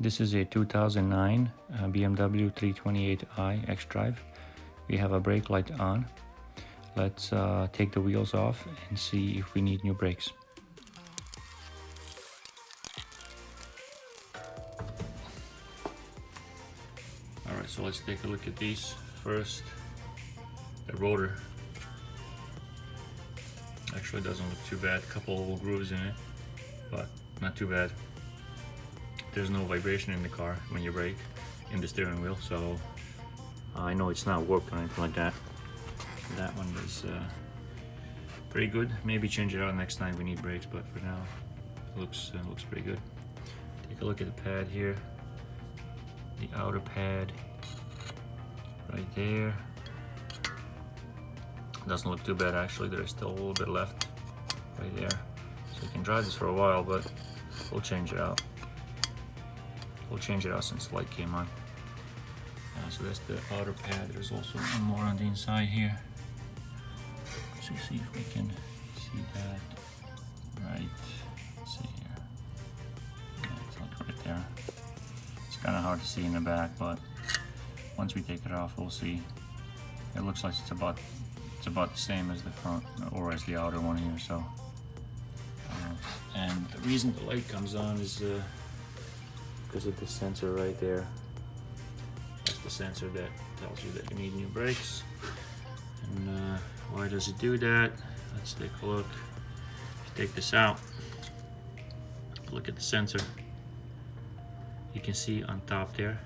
This is a 2009 BMW 328i Xdrive. We have a brake light on. Let's take the wheels off and see if we need new brakes. Alright, so let's take a look at these. First, the rotor. Actually doesn't look too bad. A couple little grooves in it, but not too bad. There's no vibration in the car when you brake in the steering wheel, so I know it's not warped or anything like that. That one is pretty good. Maybe change it out next time we need brakes, but for now it looks pretty good. Take a look at the pad here. The outer pad right there. Doesn't look too bad actually. There's still a little bit left right there. So you can drive this for a while, but we'll change it out. We'll change it out since the light came on. So that's the outer pad. There's also one more on the inside here. Let's see if we can see that right. Let's see here. Yeah, it's like right there. It's kind of hard to see in the back, but once we take it off, we'll see. It looks like it's about the same as the front or as the outer one here. So, and the reason the light comes on is because of the sensor right there. That's the sensor that tells you that you need new brakes. And why does it do that? Let's take a look. If you take this out, look at the sensor. You can see on top there,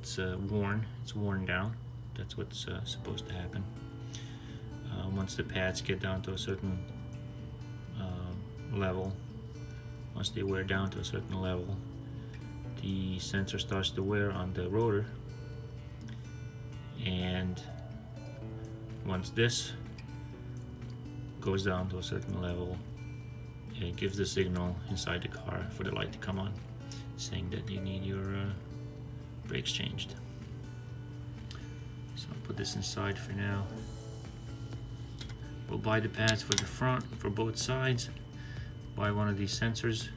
it's worn down. That's what's supposed to happen. Once the pads get down to a certain level, once they wear down to a certain level, the sensor starts to wear on the rotor, and once this goes down to a certain level, it gives the signal inside the car for the light to come on, saying that you need your brakes changed. So I'll put this inside for now. We'll buy the pads for the front for both sides. Buy one of these sensors,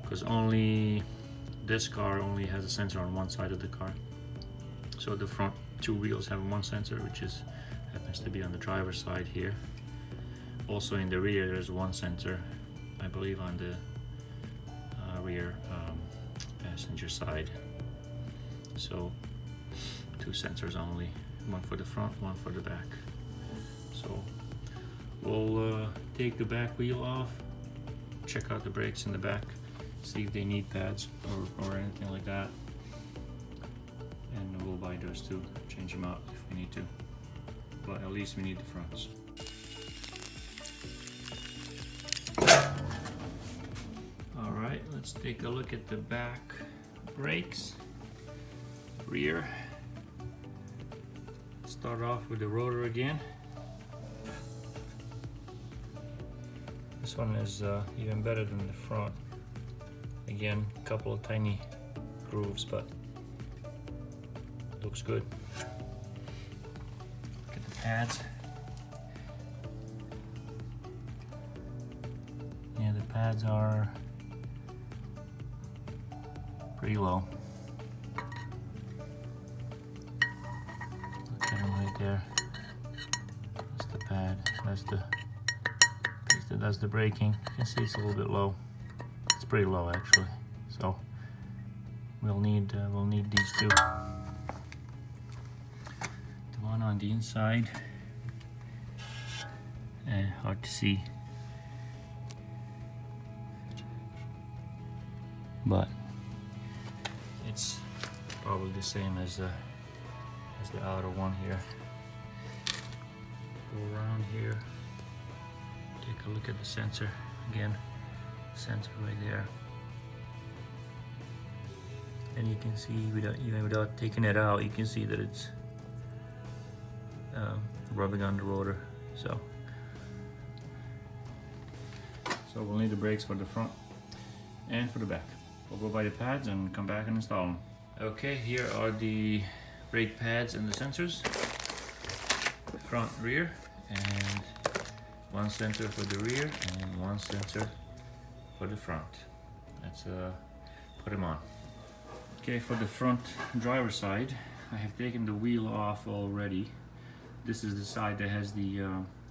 because only this car only has a sensor on one side of the car. So the front two wheels have one sensor, which happens to be on the driver's side here. Also in the rear there's one sensor, I believe on the rear passenger side. So two sensors only, one for the front, one for the back. So we'll take the back wheel off, check out the brakes in the back, see if they need pads or anything like that, and we'll buy those too, change them out if we need to, but at least we need the fronts. Alright, let's take a look at the back brakes. Rear. Start off with the rotor again. This one is even better than the front. Again, a couple of tiny grooves, but it looks good. Look at the pads. Yeah, the pads are pretty low. Look at them right there. That's the pad. That's the braking. You can see it's a little bit low. It's pretty low actually. So we'll need these two. The one on the inside, hard to see, but it's probably the same as the outer one here. Go around here. Take a look at the sensor again. Sensor right there, and you can see without taking it out, you can see that it's rubbing on the rotor. So we'll need the brakes for the front and for the back. We'll go buy the pads and come back and install them. Okay, here are the brake pads and the sensors, front, rear, and one sensor for the rear and one sensor for the front. Let's put them on. Okay, for the front driver side, I have taken the wheel off already. This is the side that has the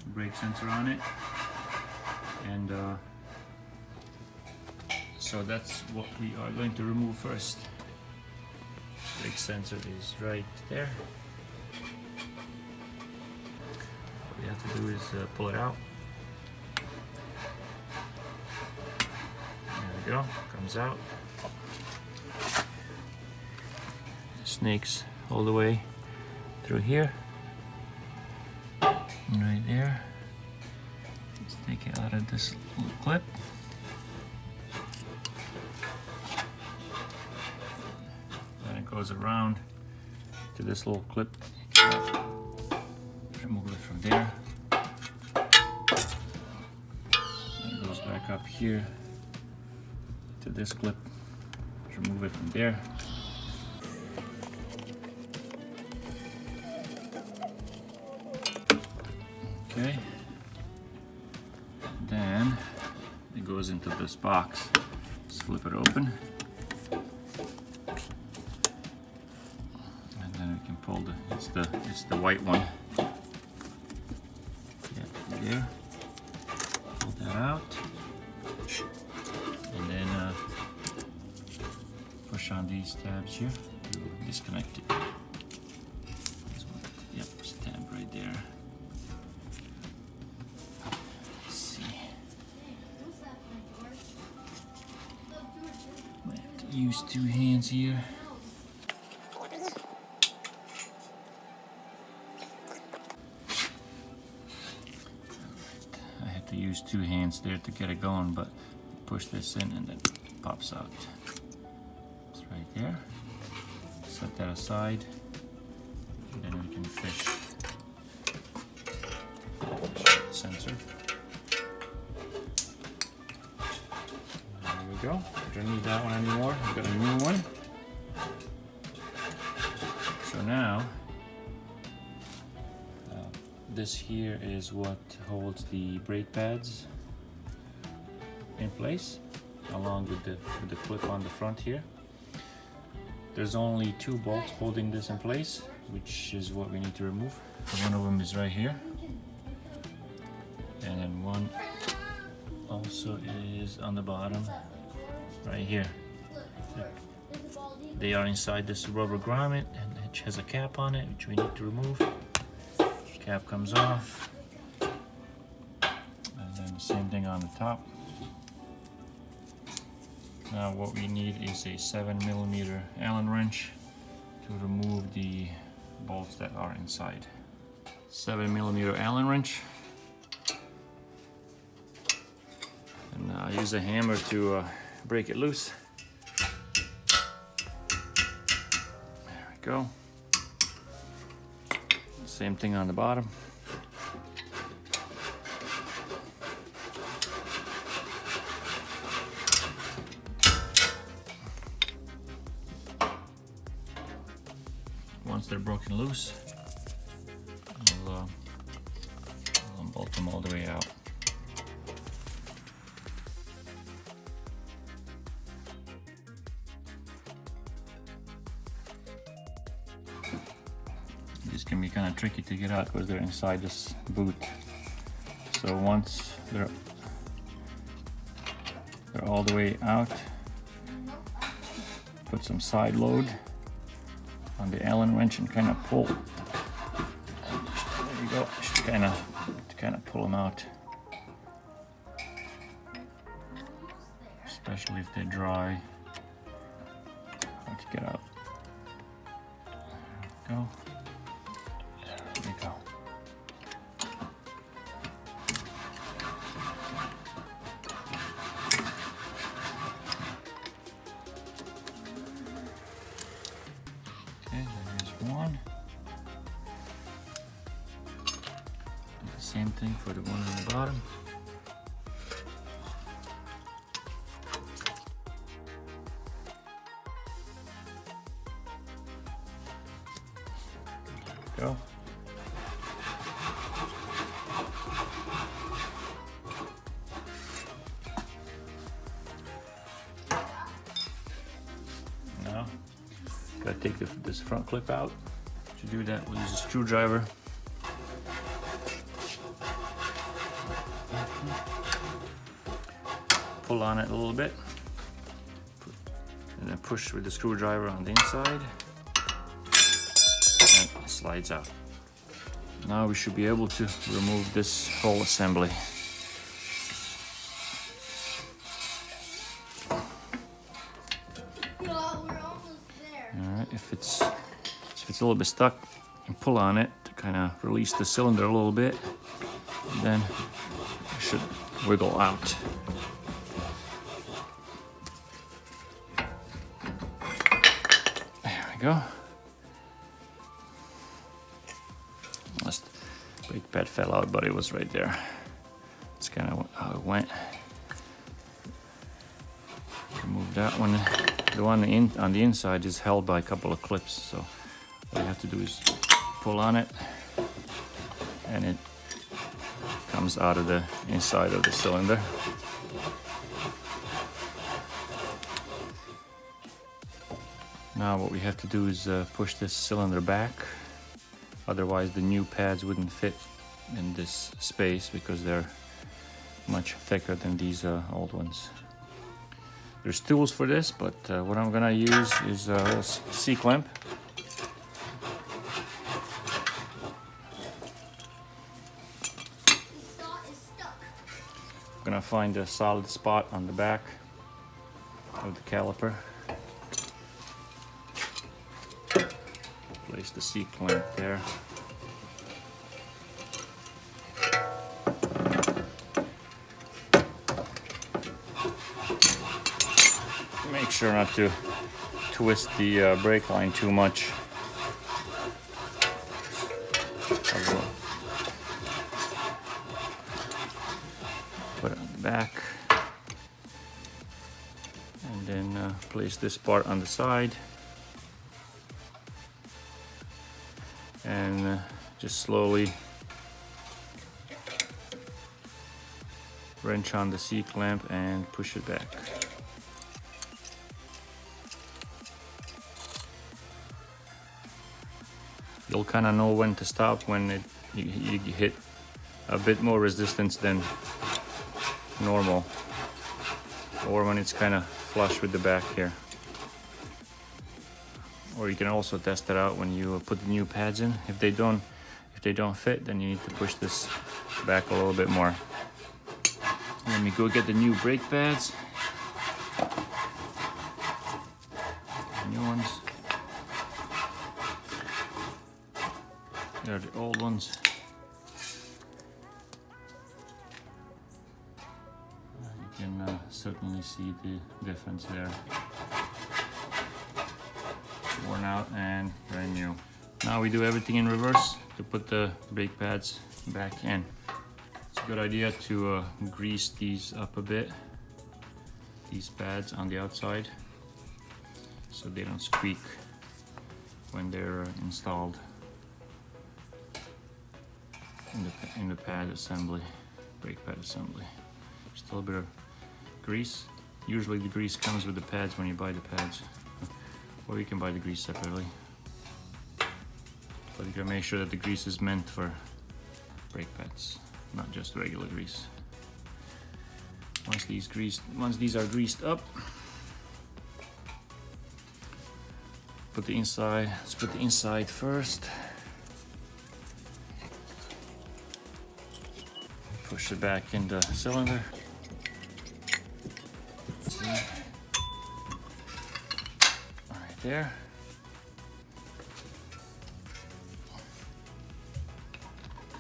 brake sensor on it, and so that's what we are going to remove first. Brake sensor is right there. What we have to do is pull it out. There we go, comes out. Snakes all the way through here, and right there. Let's take it out of this little clip. Then it goes around to this little clip. Remove it from there. It goes back up here to this clip. Remove it from there. Okay, then it goes into this box. Let's flip it open, and then we can pull the it's the white one. Yeah, there. Pull that out, and then push on these tabs here to disconnect it. Yep, tab right there. Use two hands here. I had to use two hands there to get it going, but push this in and then it pops out. It's right there. Set that aside, and then we can fish the sensor. There we go. Don't need that one anymore. I've got a new one. So now, this here is what holds the brake pads in place, along with the clip on the front here. There's only 2 bolts holding this in place, which is what we need to remove. One of them is right here, and then one also is on the bottom. Right here. They are inside this rubber grommet, and it has a cap on it, which we need to remove. Cap comes off, and then the same thing on the top. Now what we need is a 7mm Allen wrench to remove the bolts that are inside. 7mm Allen wrench, and I use a hammer to break it loose. There we go. Same thing on the bottom. Once they're broken loose, I'll bolt them all the way out. These can be kind of tricky to get out because they're inside this boot. So once they're all the way out, put some side load on the Allen wrench and kind of pull. There you go. Just kind of pull them out, especially if they're dry. Hard to get out. There we go. There we go. Okay, there's one. Do the same thing for the one on the bottom. Go. Gotta take this front clip out. To do that, we'll use a screwdriver. Pull on it a little bit, and then push with the screwdriver on the inside, and it slides out. Now we should be able to remove this whole assembly. Alright, if it's a little bit stuck, you pull on it to kind of release the cylinder a little bit, and then it should wiggle out. There we go. Last brake pad fell out, but it was right there. That's kind of how it went. Remove that one. The one on the inside is held by a couple of clips, so all you have to do is pull on it, and it comes out of the inside of the cylinder. Now what we have to do is push this cylinder back, otherwise the new pads wouldn't fit in this space because they're much thicker than these old ones. There's tools for this, but what I'm gonna use is a little C-clamp. I'm gonna find a solid spot on the back of the caliper. Place the C-clamp there. Make sure not to twist the brake line too much. Put it on the back, and then place this part on the side, and just slowly wrench on the C-clamp and push it back. You'll kind of know when to stop when you hit a bit more resistance than normal, or when it's kind of flush with the back here. Or you can also test it out when you put the new pads in. If they don't fit, then you need to push this back a little bit more. Let me go get the new brake pads. New ones. There are the old ones. You can certainly see the difference there. Worn out and brand new. Now we do everything in reverse to put the brake pads back in. It's a good idea to grease these up a bit, these pads on the outside, so they don't squeak when they're installed in the pad assembly, brake pad assembly. Just a little bit of grease. Usually the grease comes with the pads when you buy the pads, or you can buy the grease separately. But you gotta make sure that the grease is meant for brake pads, not just regular grease. Once these are greased up, put the inside. Let's put the inside first. Push it back in the cylinder. See? Right there.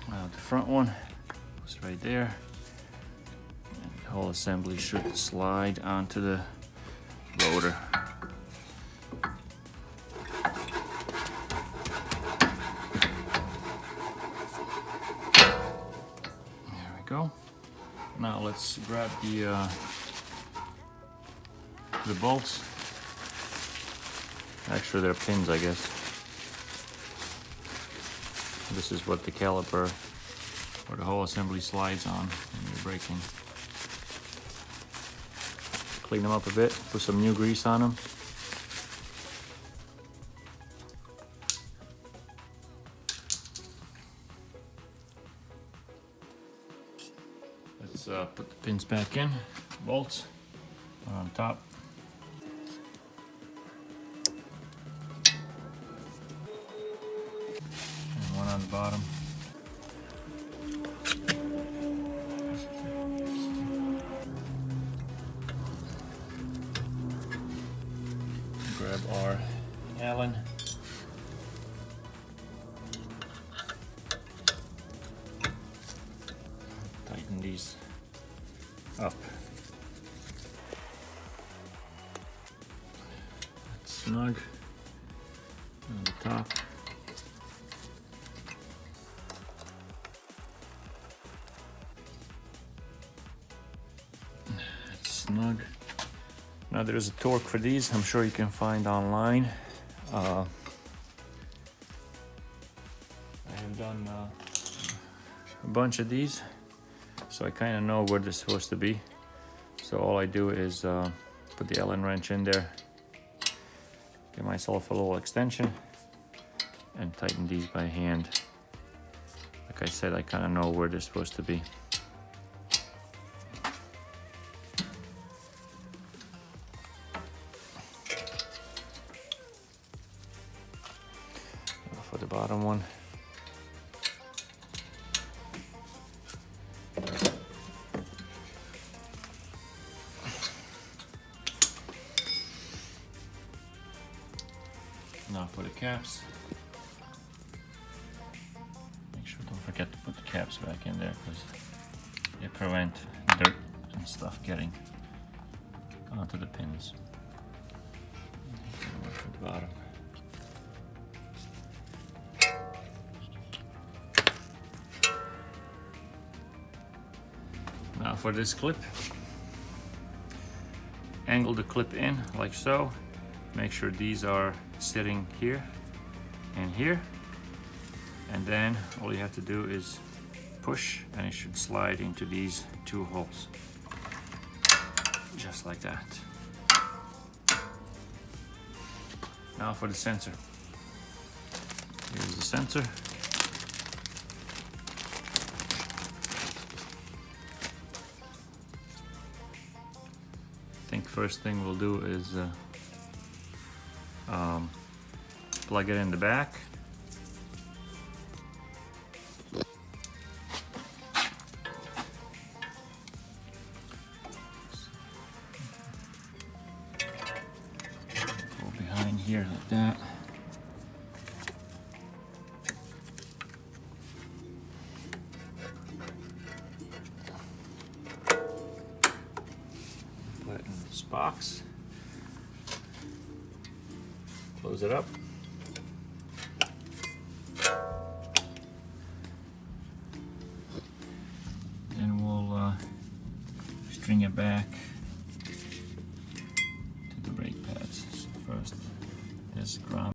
Now the front one was right there. And the whole assembly should slide onto the rotor. Go. Now let's grab the bolts. Actually, they're pins, I guess. This is what the caliper or the whole assembly slides on when you're braking. Clean them up a bit. Put some new grease on them. Pins back in, bolts one on top. And one on the bottom. Grab our Allen. Tighten these up. That's snug on the top. That's snug. Now there's a torque for these, I'm sure you can find online. I have done a bunch of these, so I kind of know where they're supposed to be. So all I do is put the Allen wrench in there, give myself a little extension, and tighten these by hand. Like I said, I kind of know where they're supposed to be. For the bottom one. Now for the caps. Make sure don't forget to put the caps back in there because they prevent dirt and stuff getting onto the pins. For the bottom. Now for this clip, angle the clip in like so. Make sure these are sitting here and here. And then all you have to do is push and it should slide into these two holes. Just like that. Now for the sensor. Here's the sensor. I think first thing we'll do is plug it in the back. Go behind here like that. Put it in this box. Close it up. Then we'll string it back to the brake pads. So first, this ground.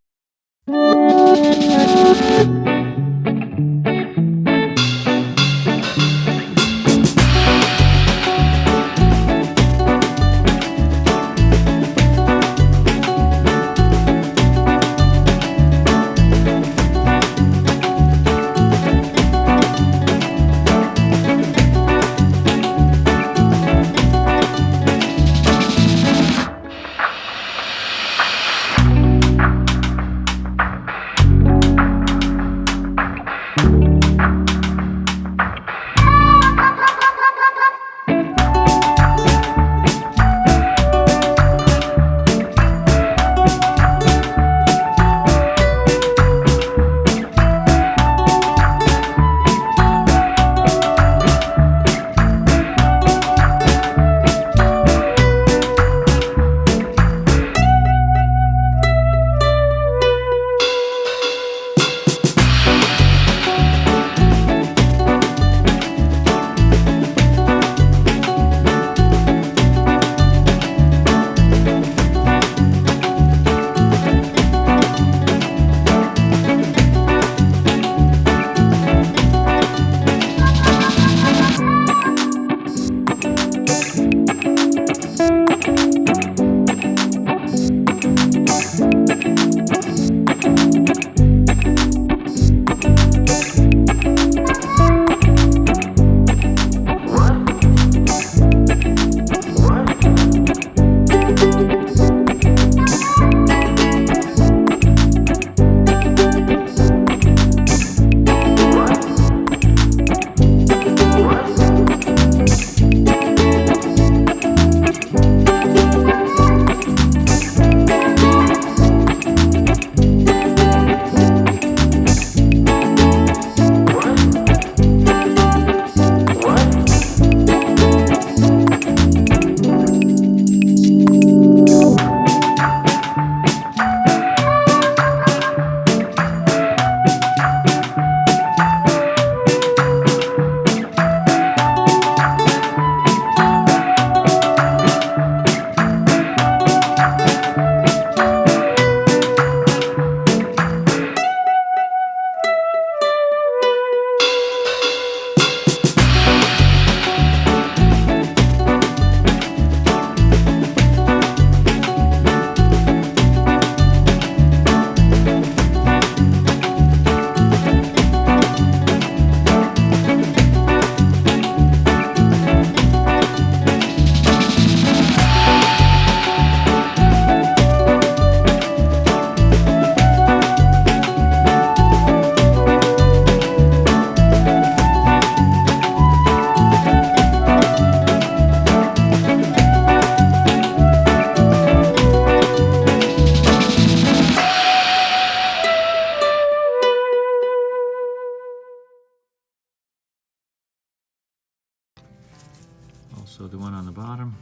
bottom.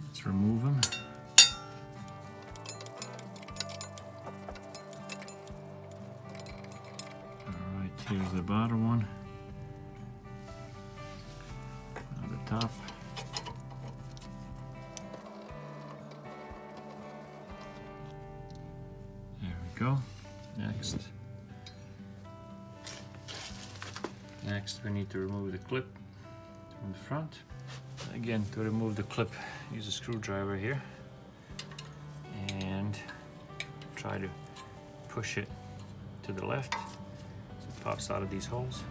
Let's remove them. All right, here's the bottom one. Now the top. There we go. Next we need to remove the clip from the front. Again, to remove the clip, use a screwdriver here and try to push it to the left so it pops out of these holes.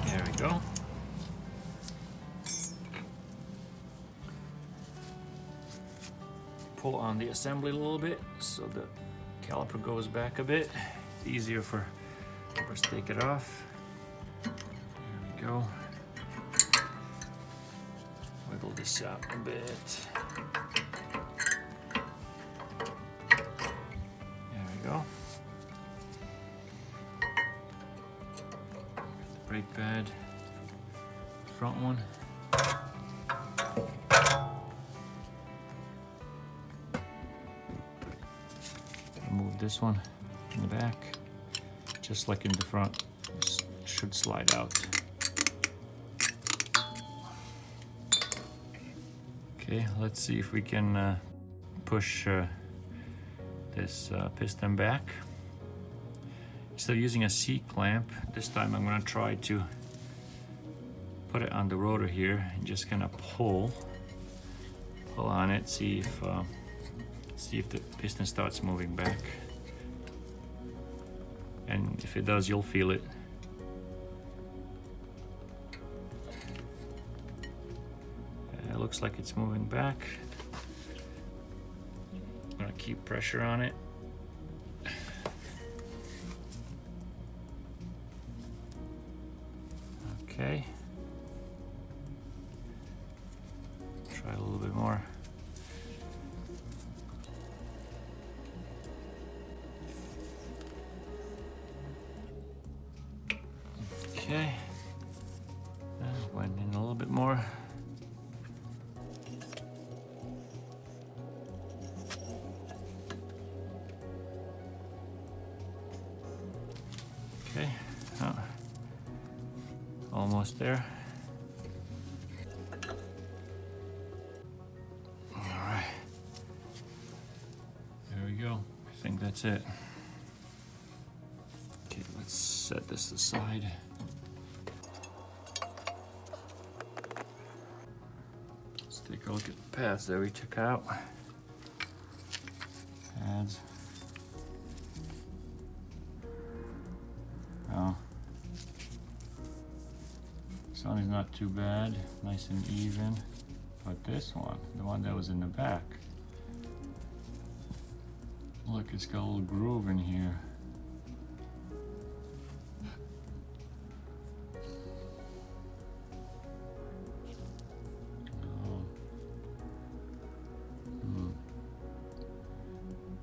There we go. Pull on the assembly a little bit so the caliper goes back a bit. It's easier for us to take it off. Go. Wiggle this out a bit. There we go. The brake pad, front one. Remove this one in the back, just like in the front. This should slide out. Okay, let's see if we can push this piston back. Instead of using a C-clamp, this time I'm going to try to put it on the rotor here and just kind of pull on it, see if the piston starts moving back. And if it does, you'll feel it. It looks like it's moving back. I'm gonna keep pressure on it. Okay. Try a little bit more. Okay. Went in a little bit more. Okay, almost there. All right, there we go. I think that's it. Okay, let's set this aside. Let's take a look at the pads that we took out. Pads. Oh, this one is not too bad, nice and even, but this one, the one that was in the back, look, it's got a little groove in here.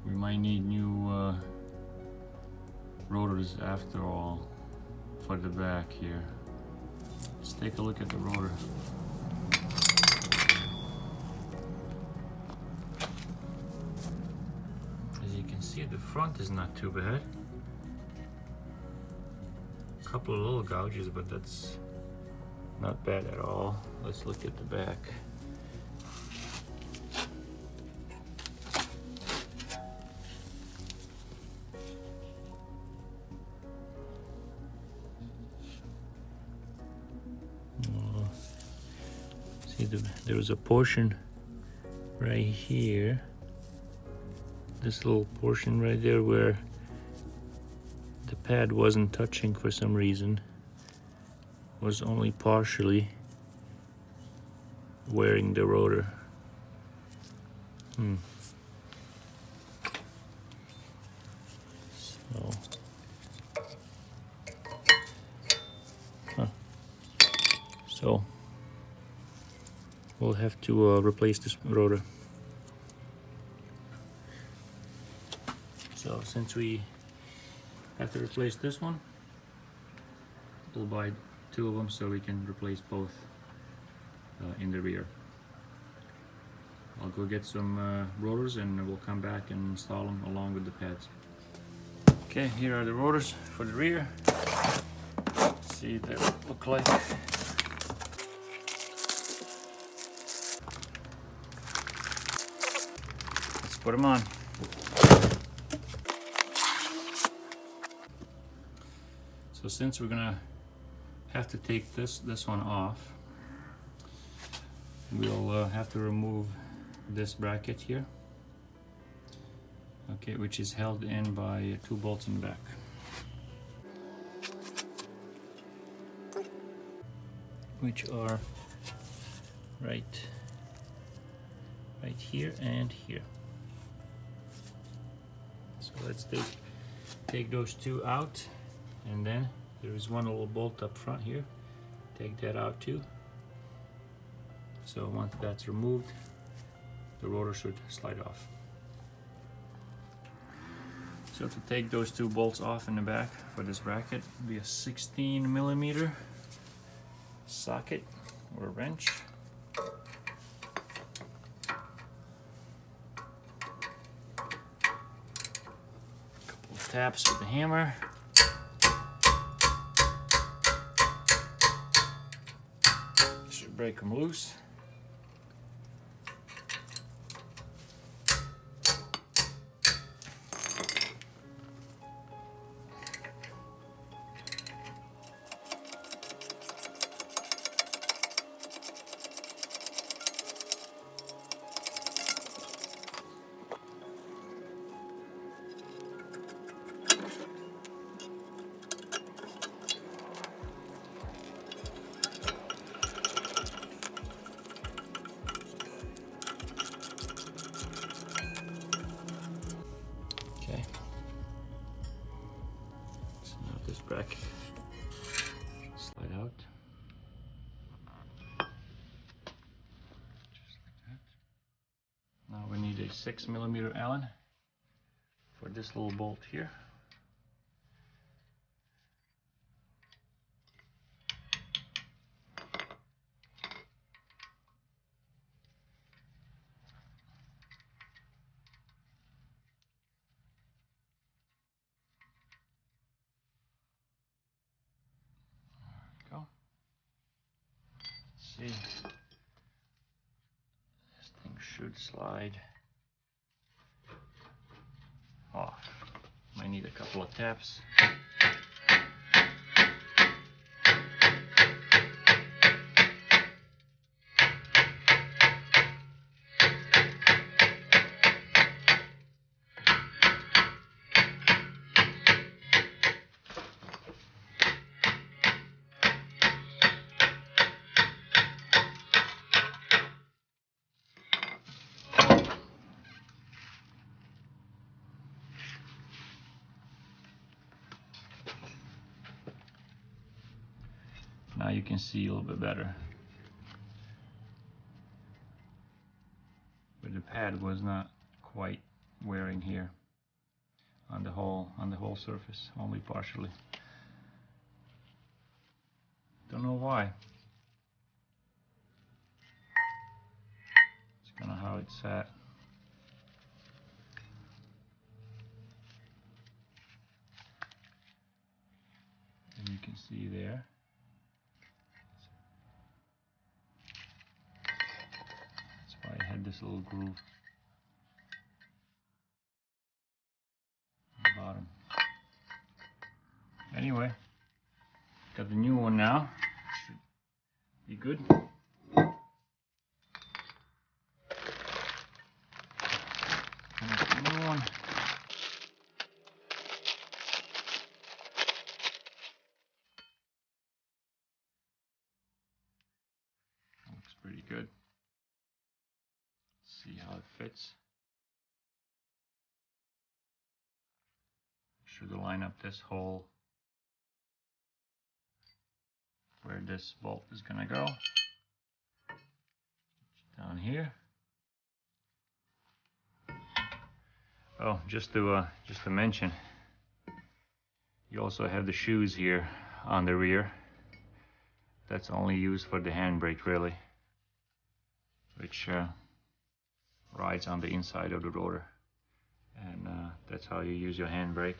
We might need new rotors after all for the back here. Let's take a look at the rotor. As you can see, the front is not too bad. A couple of little gouges, but that's not bad at all. Let's look at the back. See, there was a portion right here, this little portion right there where the pad wasn't touching for some reason, was only partially wearing the rotor. So, So we'll have to replace this rotor. So since we have to replace this one, we'll buy 2 of them so we can replace both in the rear. I'll go get some rotors and we'll come back and install them along with the pads. Okay, here are the rotors for the rear. Let's see what they look like. Let's put them on. So since we're gonna have to take this one off, we'll have to remove this bracket here, okay, which is held in by 2 bolts in the back, which are right here and here. So let's take those 2 out, and then there is one little bolt up front here. Take that out too. So once that's removed, the rotor should slide off. So to take those 2 bolts off in the back for this bracket, it'll be a 16mm socket or a wrench. Couple of taps with the hammer. Should break them loose. This bracket slide out just like that. Now we need a 6mm Allen for this little bolt here. Go. Let's see. This thing should slide off. Might need a couple of taps. Now you can see a little bit better. But the pad was not quite wearing here on the whole surface, only partially. Don't know why. It's kind of how it sat. And you can see there. That's why I had this little groove on the bottom. Anyway, got the new one now. Should be good. And that's the new one. Looks pretty good. Let's see how it fits. Should line up this hole where this bolt is gonna go. Down here. Oh, just to mention, you also have the shoes here on the rear. That's only used for the handbrake, really, which rides on the inside of the rotor, and that's how you use your handbrake.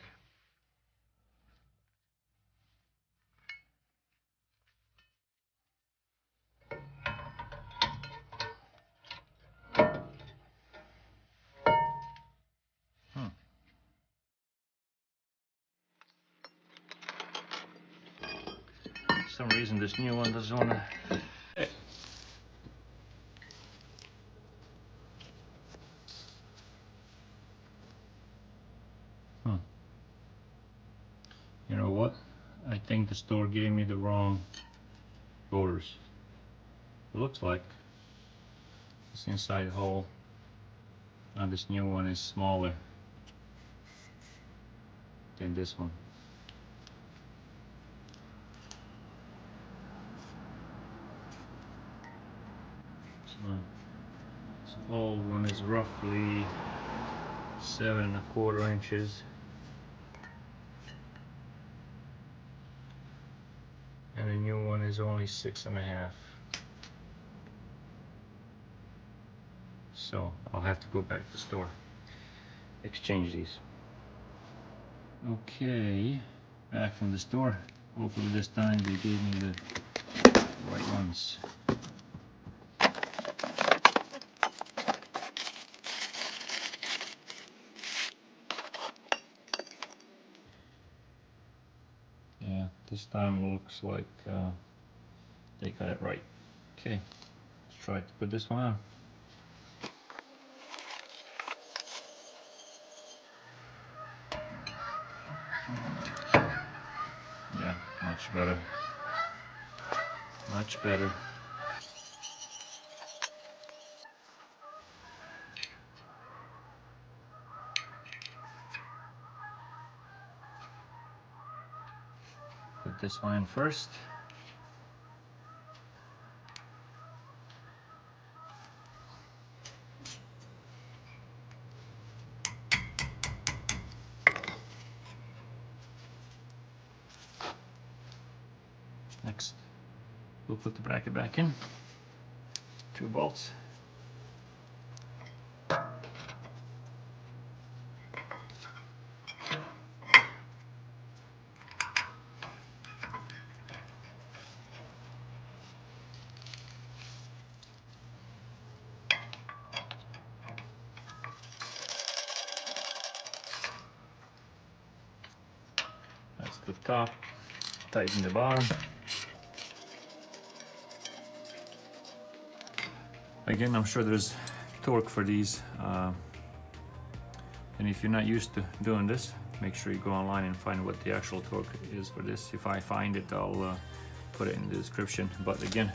For some reason this new one doesn't want to fit. You know what? I think the store gave me the wrong rotors. It looks like this inside hole on this new one is smaller than this one. So this old one is roughly 7¼ inches. And the new one is only 6½. So I'll have to go back to the store, exchange these. Okay, back from the store. Hopefully this time they gave me the right ones. Yeah, this time looks like they got it right. Okay, let's try to put this one on. Yeah, much better. Much better. Put this one in first. Next, we'll put the bracket back in. 2 bolts. That's the top. Tighten the bottom. Again, I'm sure there's torque for these, and if you're not used to doing this, make sure you go online and find what the actual torque is for this. If I find it, I'll put it in the description. But again,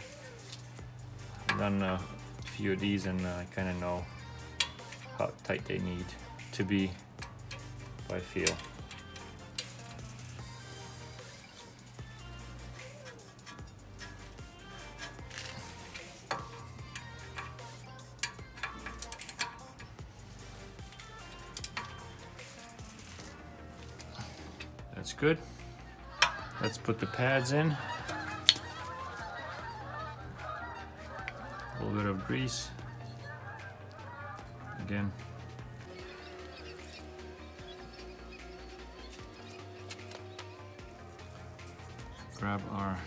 I've done a few of these and I kind of know how tight they need to be by feel. That's good. Let's put the pads in. A little bit of grease. Again. Grab our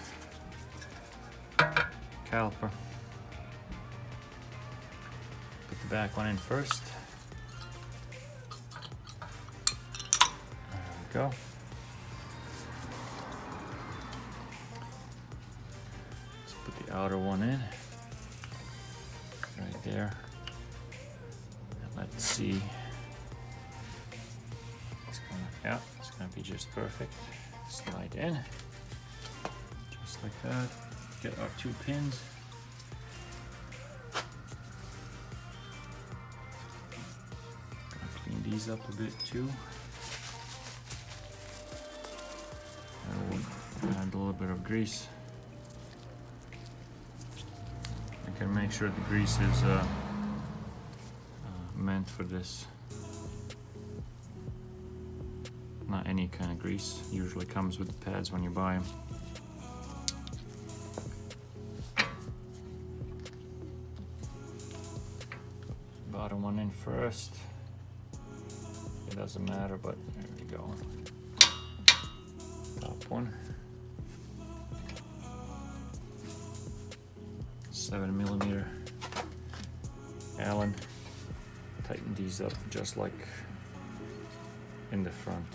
caliper. Put the back one in first. There we go. Outer one in right there, and let's see. It's gonna be just perfect. Slide in just like that. Get our 2 pins. Clean these up a bit too. And we'll add a little bit of grease. You can make sure the grease is meant for this. Not any kind of grease, usually comes with the pads when you buy them. Bottom one in first. It doesn't matter, but there we go. Top one. 7mm Allen. Tighten these up just like in the front.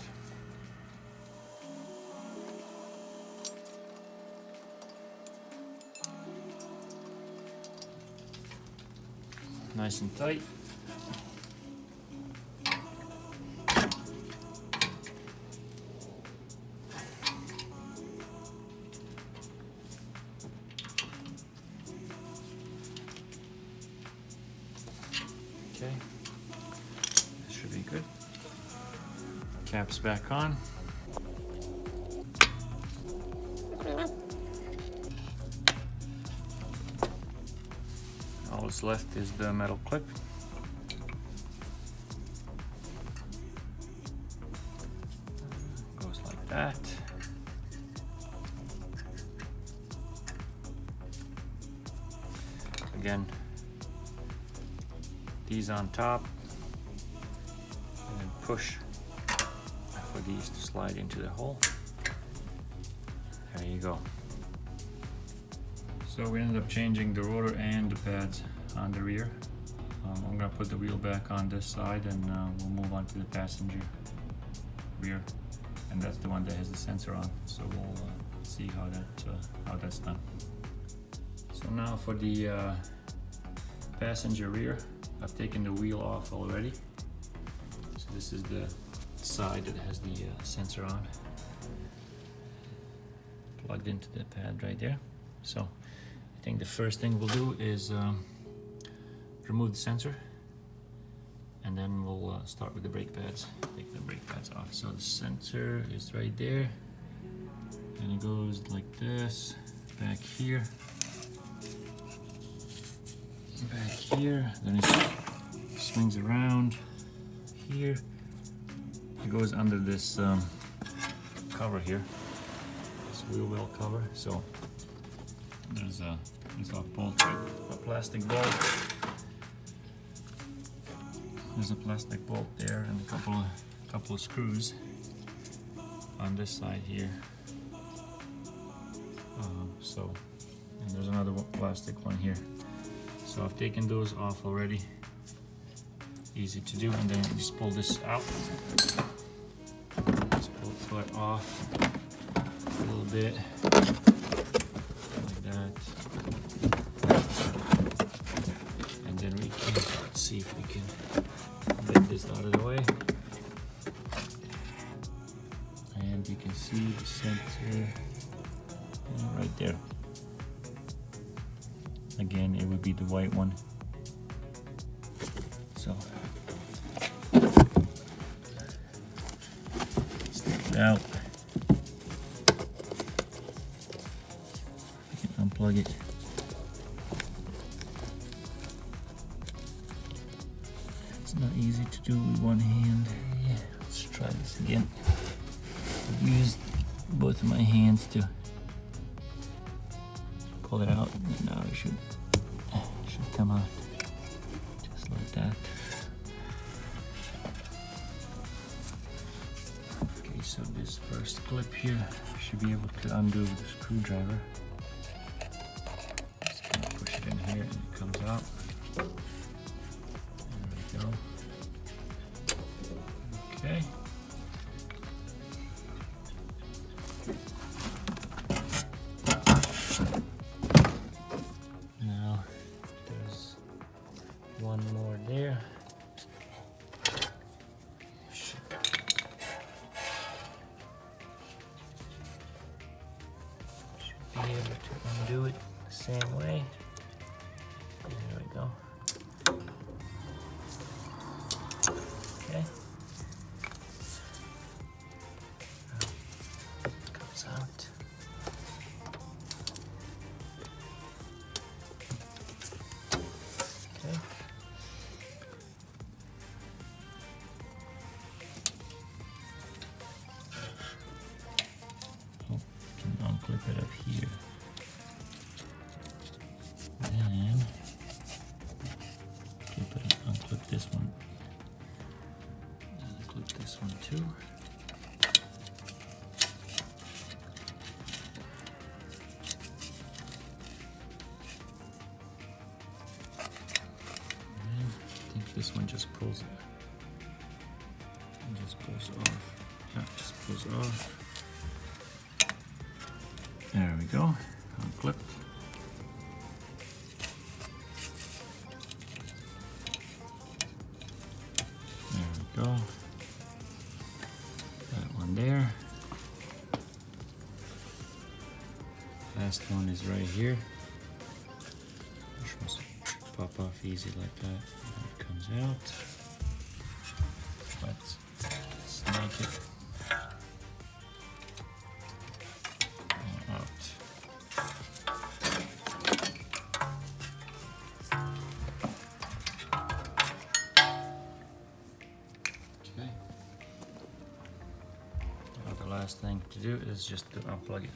Nice and tight. Okay, this should be good. Caps back on. All that's left is the metal clip. Goes like that. Again, these on top, and then push for these to slide into the hole. There you go. So we ended up changing the rotor and the pads on the rear. I'm gonna put the wheel back on this side, and we'll move on to the passenger rear, and that's the one that has the sensor on. So we'll see how that's done. So now for the passenger rear, I've taken the wheel off already. So this is the side that has the sensor on, plugged into the pad right there. So I think the first thing we'll do is remove the sensor, and then we'll start with the brake pads. Take the brake pads off. So the sensor is right there, and it goes like this, back here, back here, then it swings around here. It goes under this cover here, this wheel well cover. So there's a bolt, a plastic bolt. There's a plastic bolt there, and a couple of screws on this side here. And there's another plastic one here. So I've taken those off already. Easy to do, and then just pull this out. Just pull the foot off a little bit, like that. And then we can, let's see if we can get this out of the way. And you can see the sensor right there. Again, it would be the white one. So stick it out. I can unplug it. It's not easy to do with one hand. Yeah, let's try this again. I've used both of my hands to pull it out, and now it should come out just like that. Okay, so this first clip here should be able to undo with a screwdriver. Just kind of push it in here and it comes out. There we go. Okay. Now there's one more there. Should be able to undo it the same way. There we go. Okay. Comes out. this one just pulls off. Yeah, just pulls off. There we go, unclipped. There we go. That one there. Last one is right here. Which must pop off easy like that. And it comes out. Let's snake it. And out. Okay. Now the last thing to do is just to unplug it.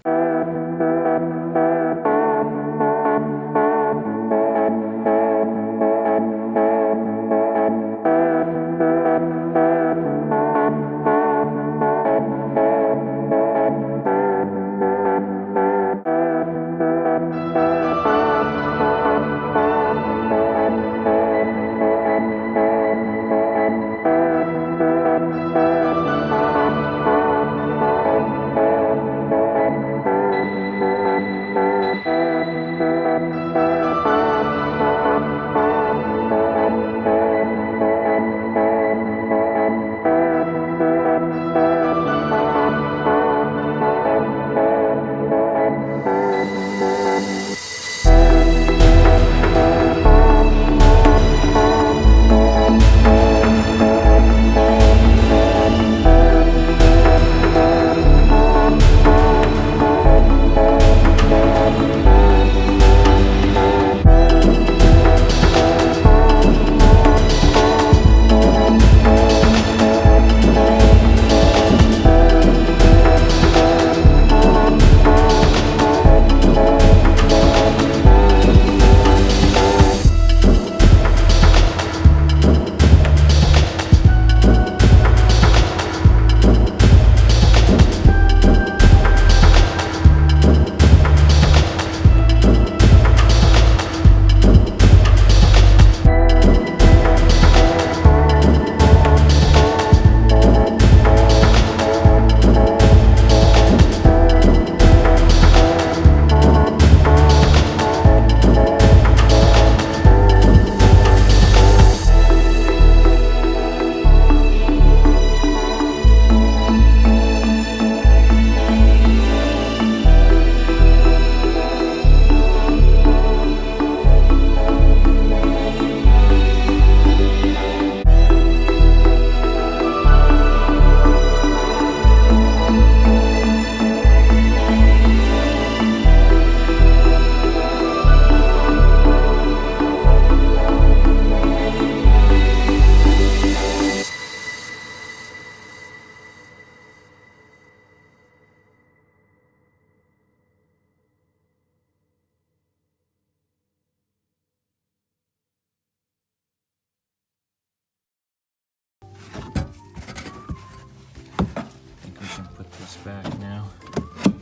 Back now. There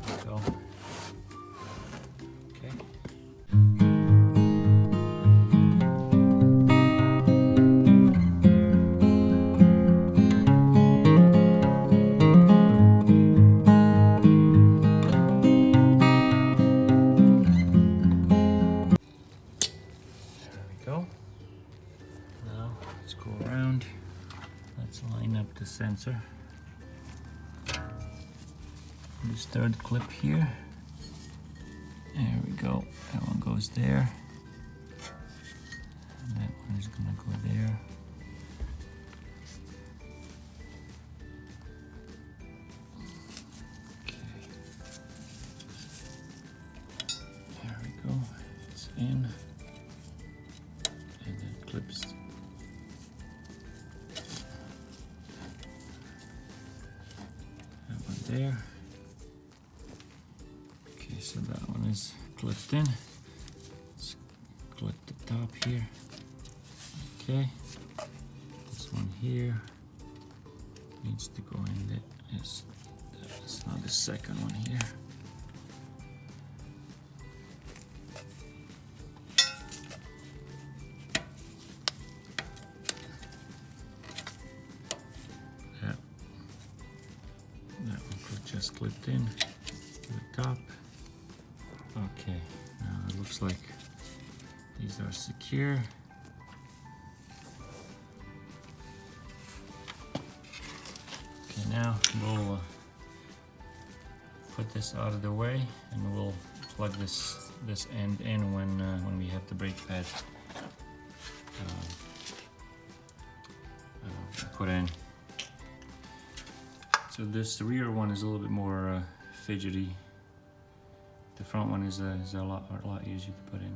we go. Okay. There we go. Now let's go around. Let's line up the sensor. This third clip here. There we go. That one goes there. And that one is gonna go there. Okay. There we go. It's in. And then clips. That one there. So that one is clipped in. Let's clip the top here. Okay. This one here needs to go in there. Yes, that's not the second one here. is clipped in to the top. Okay, now it looks like these are secure. Okay, now we'll put this out of the way, and we'll plug this end in when we have the brake pad put in. So this rear one is a little bit more fidgety. The front one is a lot easier to put in.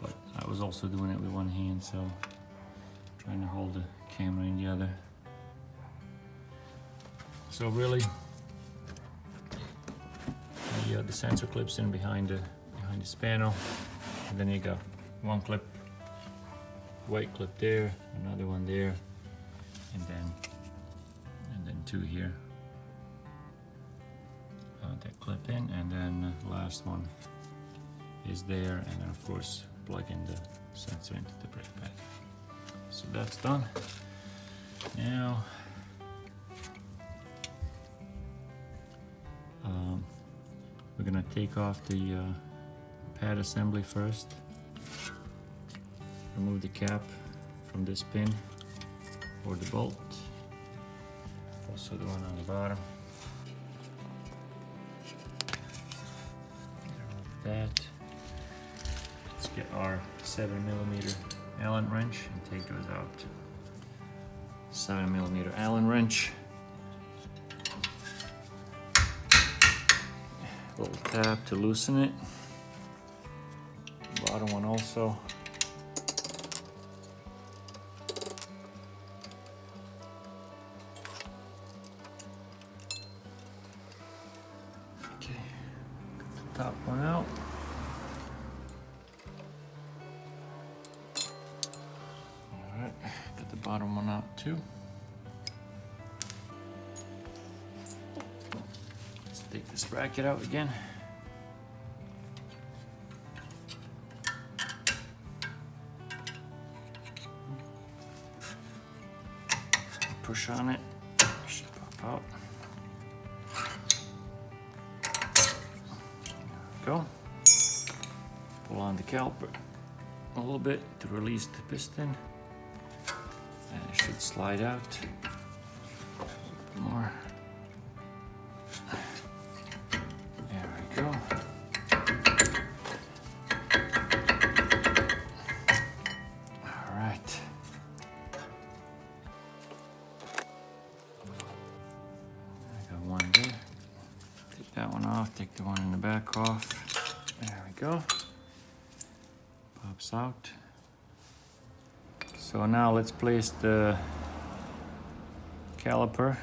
But I was also doing it with one hand, so trying to hold the camera in the other. So really, the sensor clips in behind the panel, and then you got one clip, white clip there, another one there, and then two here. That clip in, and then the last one is there, and then of course plug in the sensor into the brake pad. So that's done. Now we're gonna take off the pad assembly first. Remove the cap from this pin or the bolt. Also the one on the bottom. Remove that. Let's get our 7mm Allen wrench and take those out. 7mm Allen wrench. Little tab to loosen it. Bottom one also. Okay, got the top one out. All right, got the bottom one out too. Take this bracket out again. Push on it, should pop out. There we go. Pull on the caliper a little bit to release the piston, and it should slide out. A little bit more. Go. All right. I got one there. Take that one off, take the one in the back off. There we go. Pops out. So now let's place the caliper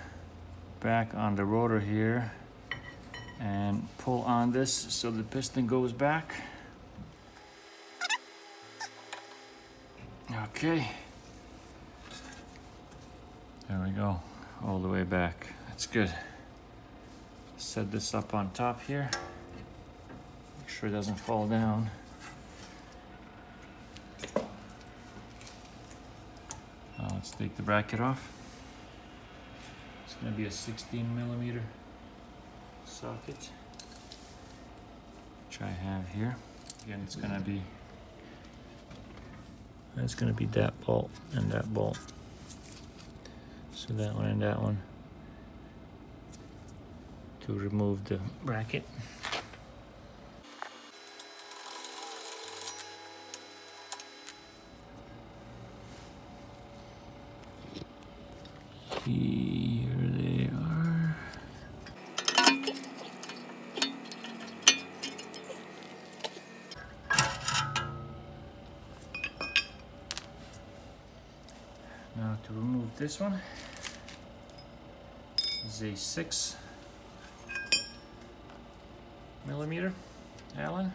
back on the rotor here and pull on this so the piston goes back. Okay. There we go, all the way back. That's good. Set this up on top here. Make sure it doesn't fall down. Let's take the bracket off. It's gonna be a 16mm socket, which I have here. Again, it's gonna be that bolt and that bolt. So that one and that one to remove the bracket. Here they are. Now to remove this one, this is a 6mm Allen.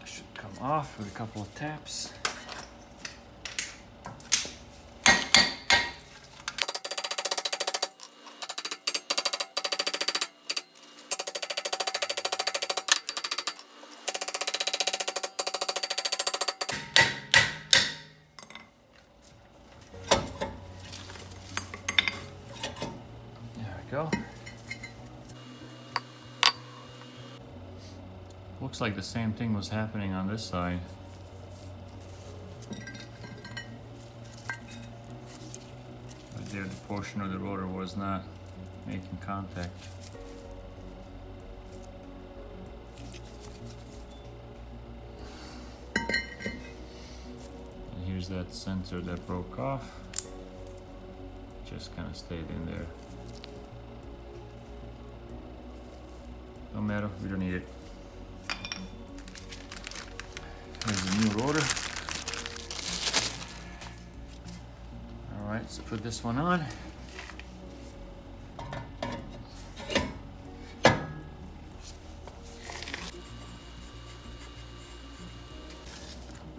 Should come off with a couple of taps. Looks like the same thing was happening on this side. Right there, the portion of the rotor was not making contact. And here's that sensor that broke off. Just kind of stayed in there. No matter, we don't need it. Here's the new rotor. All right, let's put this one on.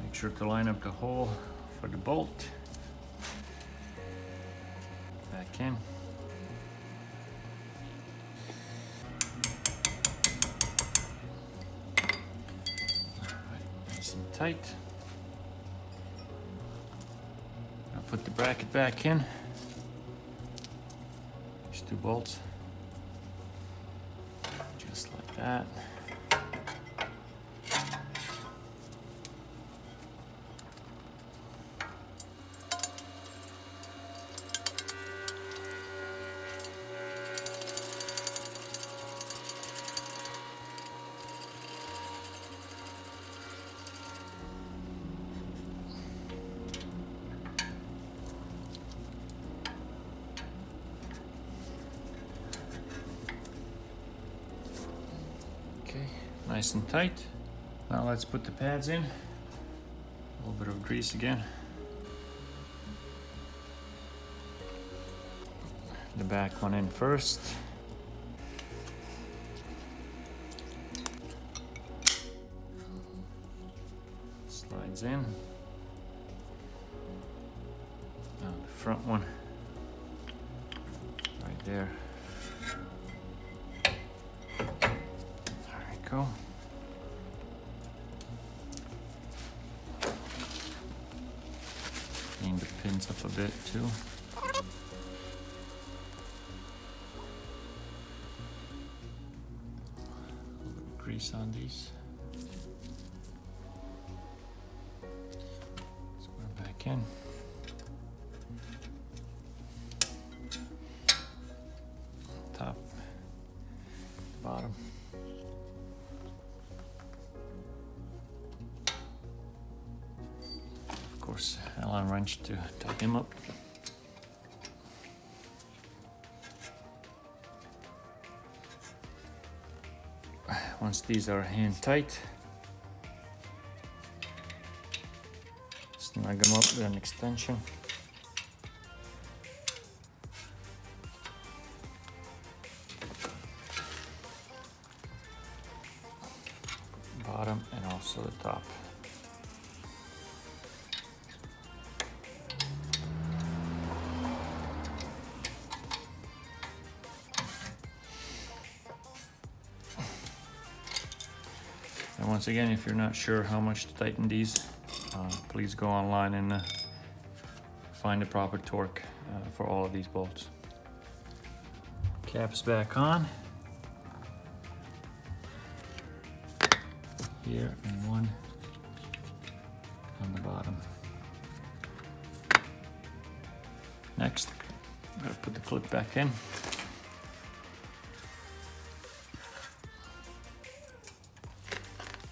Make sure to line up the hole for the bolt. Back in. Tight. I'll put the bracket back in. There's 2 bolts. Just like that. Nice and tight. Now let's put the pads in. A little bit of grease again. The back one in first. Slides in. Now the front one. Right there. There we go. Clean the pins up a bit too. A little bit of grease on these. Let's put them back in. Top, bottom. Of course, Allen wrench to tighten them up. Once these are hand tight, snug them up with an extension. Bottom and also the top. And once again, if you're not sure how much to tighten these, please go online and find the proper torque for all of these bolts. Caps back on. Here and one on the bottom. Next, I'm gonna put the clip back in.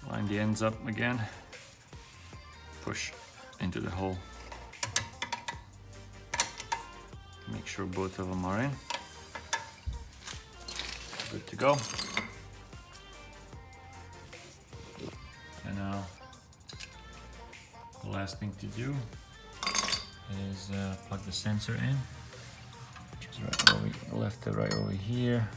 Line the ends up again. Push into the hole. Make sure both of them are in. Good to go. And now the last thing to do is plug the sensor in, which is right over left to right over here.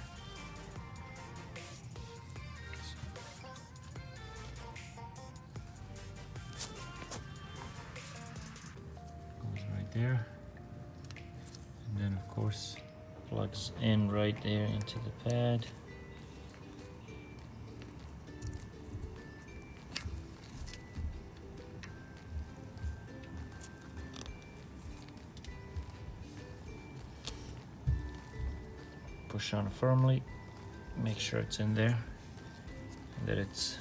Goes right there, and then of course plugs in right there into the pad. Push on firmly, make sure it's in there, and that it's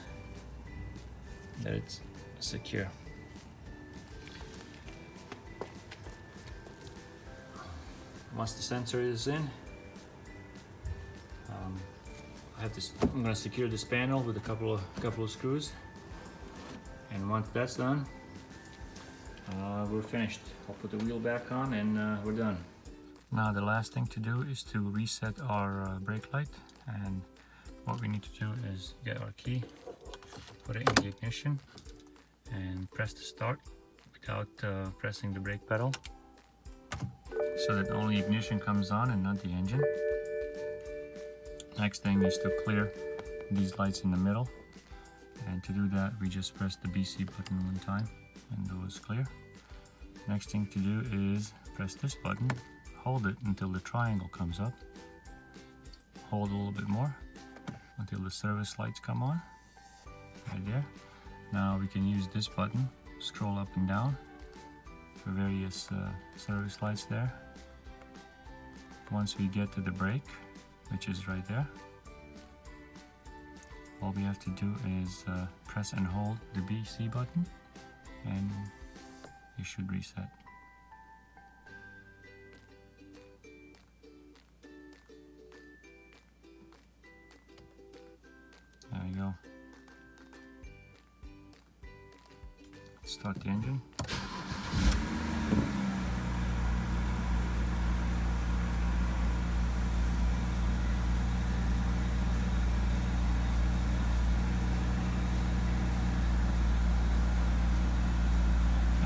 that it's secure. Once the sensor is in, I'm going to secure this panel with a couple of screws, and once that's done, we're finished. I'll put the wheel back on and we're done. Now the last thing to do is to reset our brake light, and what we need to do is get our key, put it in the ignition, and press the start without pressing the brake pedal, so that only ignition comes on and not the engine. Next thing is to clear these lights in the middle, and to do that we just press the BC button one time and those clear. Next thing to do is press this button, hold it until the triangle comes up, hold a little bit more until the service lights come on, right there. Now we can use this button, scroll up and down for various service lights there. Once we get to the brake, which is right there, all we have to do is press and hold the BC button, and it should reset. There we go. Start the engine.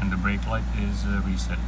And the brake light is reset.